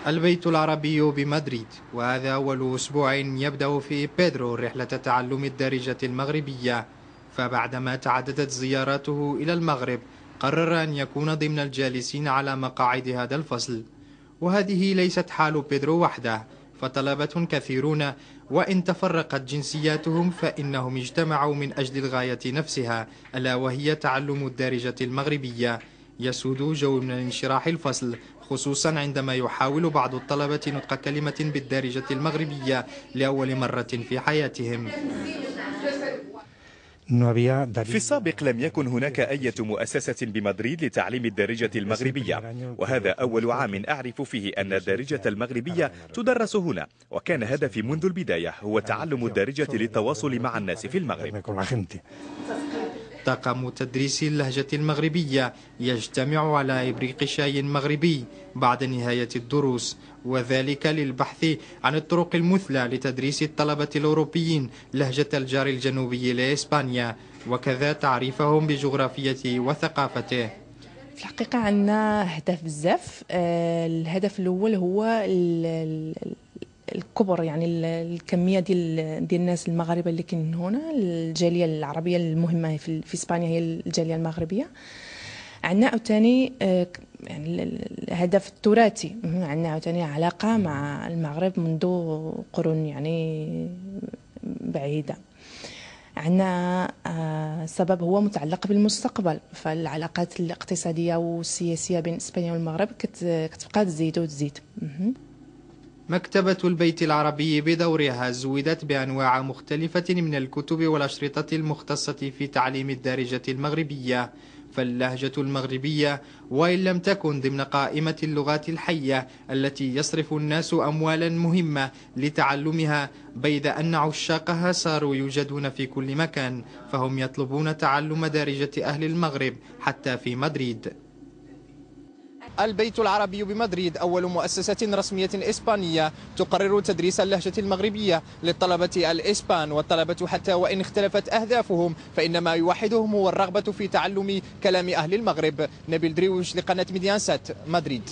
البيت العربي بمدريد، وهذا أول أسبوع يبدأ فيه بيدرو رحلة تعلم الدارجة المغربية. فبعدما تعددت زياراته إلى المغرب قرر أن يكون ضمن الجالسين على مقاعد هذا الفصل. وهذه ليست حال بيدرو وحده، فطلبة كثيرون وإن تفرقت جنسياتهم فإنهم اجتمعوا من أجل الغاية نفسها، ألا وهي تعلم الدارجة المغربية. يسود جو من انشراح الفصل، خصوصا عندما يحاول بعض الطلبة نطق كلمة بالدارجة المغربية لأول مرة في حياتهم. في السابق لم يكن هناك أي مؤسسة بمدريد لتعليم الدارجة المغربية، وهذا أول عام أعرف فيه أن الدارجة المغربية تدرس هنا، وكان هدفي منذ البداية هو تعلم الدارجة للتواصل مع الناس في المغرب. طاقم تدريس اللهجة المغربية يجتمع على إبريق شاي مغربي بعد نهاية الدروس، وذلك للبحث عن الطرق المثلى لتدريس الطلبة الأوروبيين لهجة الجار الجنوبي لإسبانيا، وكذا تعريفهم بجغرافيته وثقافته. في الحقيقة عندنا أهداف بزاف. الهدف الأول هو الكبر، يعني الكميه ديال الناس المغاربه اللي كاين هنا. الجاليه العربيه المهمه في اسبانيا هي الجاليه المغربيه. عندنا عاوتاني يعني الهدف التراثي، عندنا عاوتاني علاقه مع المغرب منذ قرون يعني بعيده. عندنا سبب هو متعلق بالمستقبل، فالعلاقات الاقتصاديه والسياسيه بين اسبانيا والمغرب كتبقى تزيد وتزيد. مكتبة البيت العربي بدورها زودت بأنواع مختلفة من الكتب والأشرطة المختصة في تعليم الدارجة المغربية. فاللهجة المغربية وإن لم تكن ضمن قائمة اللغات الحية التي يصرف الناس أموالا مهمة لتعلمها، بيد أن عشاقها صاروا يوجدون في كل مكان، فهم يطلبون تعلم دارجة أهل المغرب حتى في مدريد. البيت العربي بمدريد أول مؤسسة رسمية إسبانية تقرر تدريس اللهجة المغربية للطلبة الإسبان، والطلبة حتى وإن اختلفت أهدافهم فإن ما يوحدهم هو الرغبة في تعلم كلام أهل المغرب. نبيل درويش لقناة ميديان سات، مدريد.